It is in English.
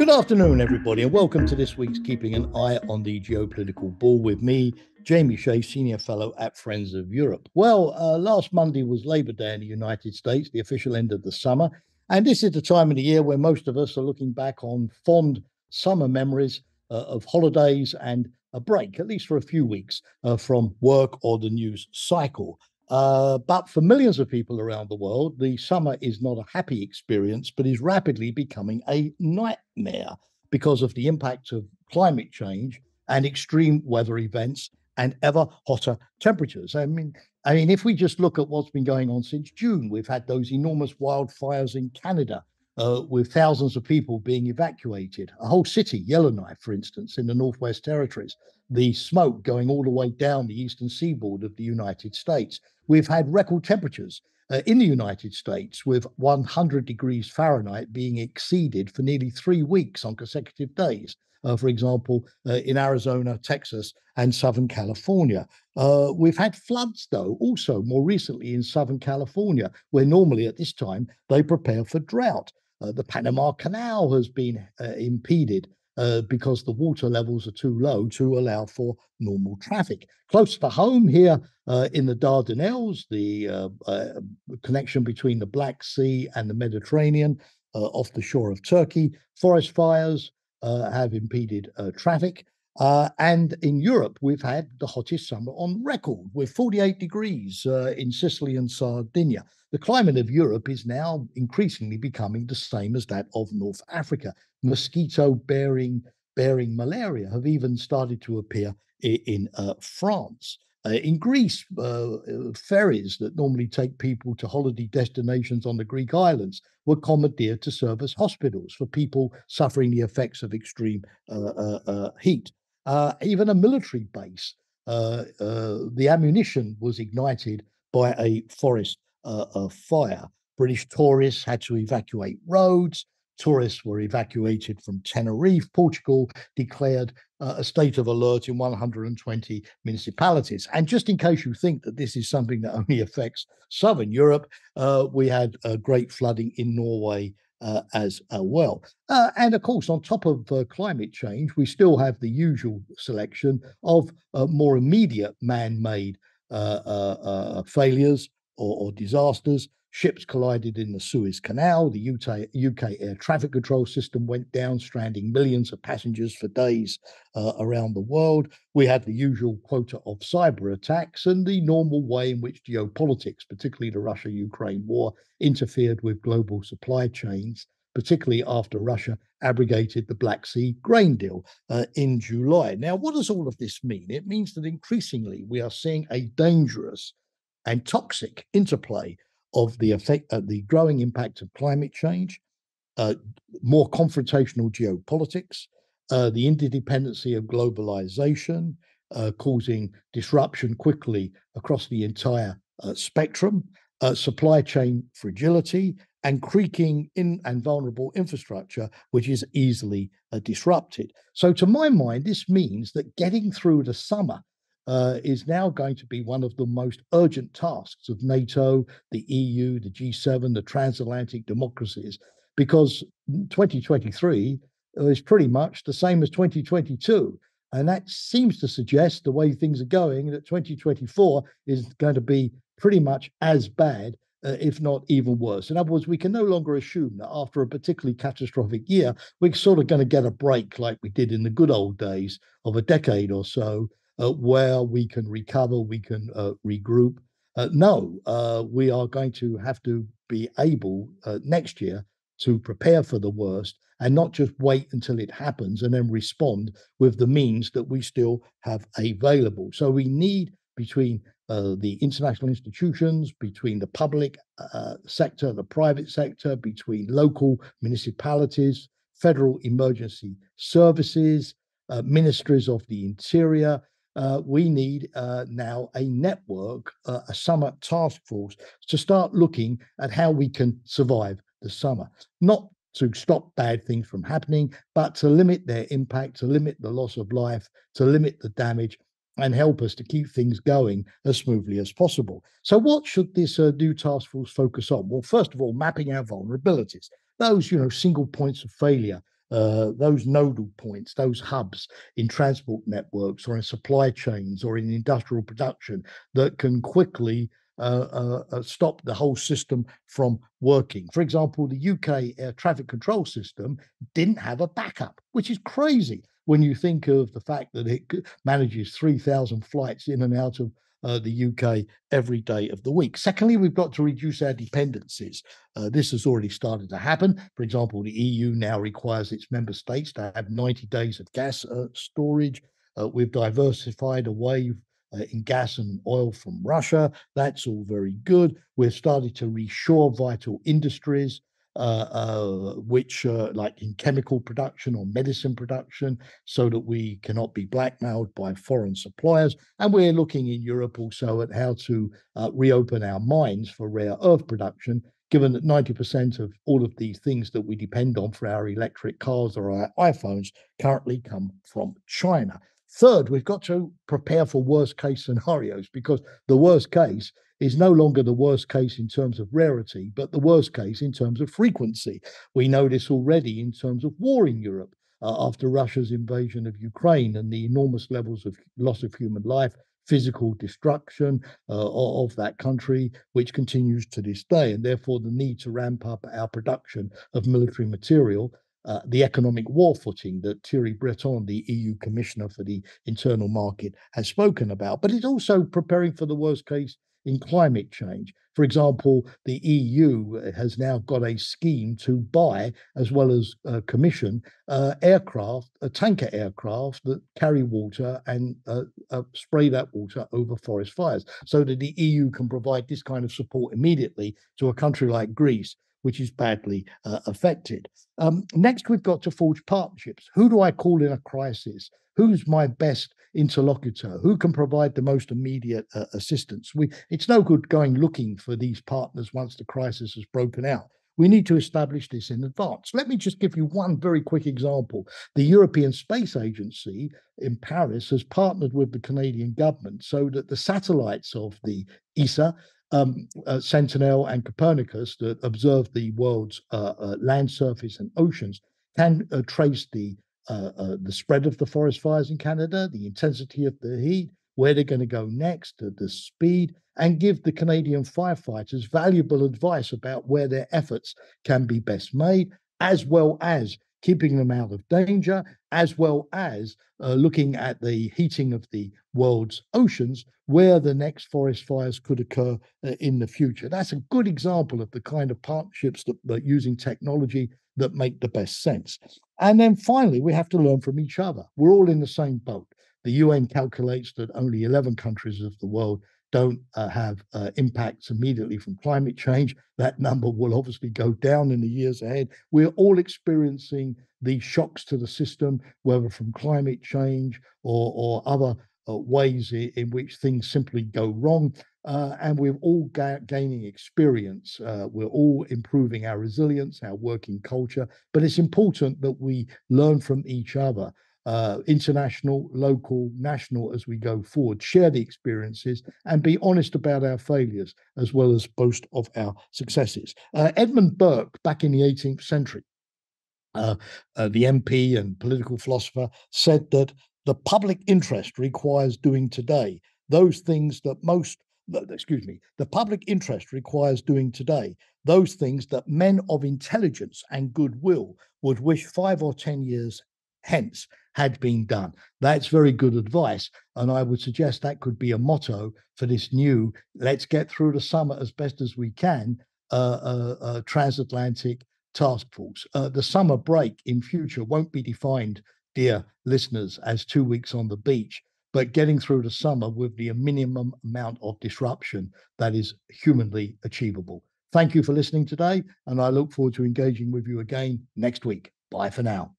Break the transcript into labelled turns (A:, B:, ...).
A: Good afternoon, everybody, and welcome to this week's Keeping an Eye on the Geopolitical Ball with me, Jamie Shea, Senior Fellow at Friends of Europe. Well, last Monday was Labour Day in the United States, the official end of the summer. And this is the time of the year where most of us are looking back on fond summer memories of holidays and a break, at least for a few weeks, from work or the news cycle. But for millions of people around the world, the summer is not a happy experience, but is rapidly becoming a nightmare because of the impact of climate change and extreme weather events and ever hotter temperatures. I mean, if we just look at what's been going on since June, we've had those enormous wildfires in Canada, with thousands of people being evacuated. A whole city, Yellowknife, for instance, in the Northwest Territories, the smoke going all the way down the eastern seaboard of the United States. We've had record temperatures in the United States, with 100 degrees Fahrenheit being exceeded for nearly 3 weeks on consecutive days. For example, in Arizona, Texas, and Southern California. We've had floods, though, also more recently in Southern California, where normally at this time they prepare for drought. The Panama Canal has been impeded because the water levels are too low to allow for normal traffic. Close to home here in the Dardanelles, the connection between the Black Sea and the Mediterranean off the shore of Turkey, forest fires have impeded traffic. And in Europe, we've had the hottest summer on record with 48 degrees in Sicily and Sardinia. The climate of Europe is now increasingly becoming the same as that of North Africa. Mosquito-bearing malaria have even started to appear in France. In Greece, ferries that normally take people to holiday destinations on the Greek islands were commandeered to serve as hospitals for people suffering the effects of extreme heat. Even a military base, the ammunition was ignited by a forest fire. British tourists had to evacuate roads. Tourists were evacuated from Tenerife. Portugal declared a state of alert in 120 municipalities. And just in case you think that this is something that only affects Southern Europe, we had great flooding in Norway as well. And of course, on top of climate change, we still have the usual selection of more immediate man-made failures or disasters. Ships collided in the Suez Canal. The UK air traffic control system went down, stranding millions of passengers for days around the world. We had the usual quota of cyber attacks and the normal way in which geopolitics, particularly the Russia-Ukraine war, interfered with global supply chains, particularly after Russia abrogated the Black Sea grain deal in July. Now, what does all of this mean? It means that increasingly we are seeing a dangerous and toxic interplay of the growing impact of climate change, more confrontational geopolitics, the interdependency of globalization, causing disruption quickly across the entire spectrum, supply chain fragility, and creaking in and vulnerable infrastructure, which is easily disrupted. So, to my mind, this means that getting through the summer is now going to be one of the most urgent tasks of NATO, the EU, the G7, the transatlantic democracies, because 2023 is pretty much the same as 2022. And that seems to suggest, the way things are going, that 2024 is going to be pretty much as bad, if not even worse. In other words, we can no longer assume that after a particularly catastrophic year, we're sort of going to get a break like we did in the good old days of a decade or so, where we can recover, we can regroup. No, we are going to have to be able next year to prepare for the worst and not just wait until it happens and then respond with the means that we still have available. So we need, between the international institutions, between the public sector, the private sector, between local municipalities, federal emergency services, ministries of the interior, we need now a network, a summer task force, to start looking at how we can survive the summer. Not to stop bad things from happening, but to limit their impact, to limit the loss of life, to limit the damage, and help us to keep things going as smoothly as possible. So what should this new task force focus on? Well, first of all, mapping our vulnerabilities, those single points of failure those nodal points, those hubs in transport networks or in supply chains or in industrial production that can quickly stop the whole system from working. For example, the UK air traffic control system didn't have a backup, which is crazy when you think of the fact that it manages 3,000 flights in and out of the UK every day of the week. Secondly, we've got to reduce our dependencies. This has already started to happen. For example, the EU now requires its member states to have 90 days of gas storage. We've diversified away in gas and oil from Russia. That's all very good. We're starting to reshore vital industries, which, like in chemical production or medicine production, so that we cannot be blackmailed by foreign suppliers. And we're looking in Europe also at how to reopen our mines for rare earth production, given that 90% of all of these things that we depend on for our electric cars or our iPhones currently come from China. Third, we've got to prepare for worst case scenarios, because the worst case is no longer the worst case in terms of rarity, but the worst case in terms of frequency. We know this already in terms of war in Europe after Russia's invasion of Ukraine and the enormous levels of loss of human life, physical destruction of that country, which continues to this day, and therefore the need to ramp up our production of military material. The economic war footing that Thierry Breton, the EU Commissioner for the Internal Market, has spoken about. But it's also preparing for the worst case in climate change. For example, the EU has now got a scheme to buy, as well as commission, aircraft, tanker aircraft that carry water and spray that water over forest fires, so that the EU can provide this kind of support immediately to a country like Greece, which is badly affected. Next, we've got to forge partnerships. Who do I call in a crisis? Who's my best interlocutor? Who can provide the most immediate assistance? It's no good going looking for these partners once the crisis has broken out. We need to establish this in advance. Let me just give you one very quick example. The European Space Agency in Paris has partnered with the Canadian government so that the satellites of the ESA, Sentinel and Copernicus, that observe the world's land surface and oceans, can trace the spread of the forest fires in Canada, the intensity of the heat, where they're going to go next, the speed, and give the Canadian firefighters valuable advice about where their efforts can be best made, as well as keeping them out of danger, as well as looking at the heating of the world's oceans, where the next forest fires could occur in the future. That's a good example of the kind of partnerships that using technology that make the best sense. And then finally, we have to learn from each other. We're all in the same boat. The UN calculates that only 11 countries of the world don't have impacts immediately from climate change. That number will obviously go down in the years ahead. We're all experiencing these shocks to the system, whether from climate change or other ways in which things simply go wrong. And we're all gaining experience. We're all improving our resilience, our working culture. But it's important that we learn from each other, international, local, national, as we go forward, share the experiences and be honest about our failures as well as boast of our successes. Edmund Burke, back in the 18th century, the MP and political philosopher, said that the public interest requires doing today those things that the public interest requires doing today those things that men of intelligence and goodwill would wish 5 or 10 years hence had been done. That's very good advice. And I would suggest that could be a motto for this new, let's get through the summer as best as we can, transatlantic task force. The summer break in future won't be defined, dear listeners, as 2 weeks on the beach, but getting through the summer with the minimum amount of disruption that is humanly achievable. Thank you for listening today, and I look forward to engaging with you again next week. Bye for now.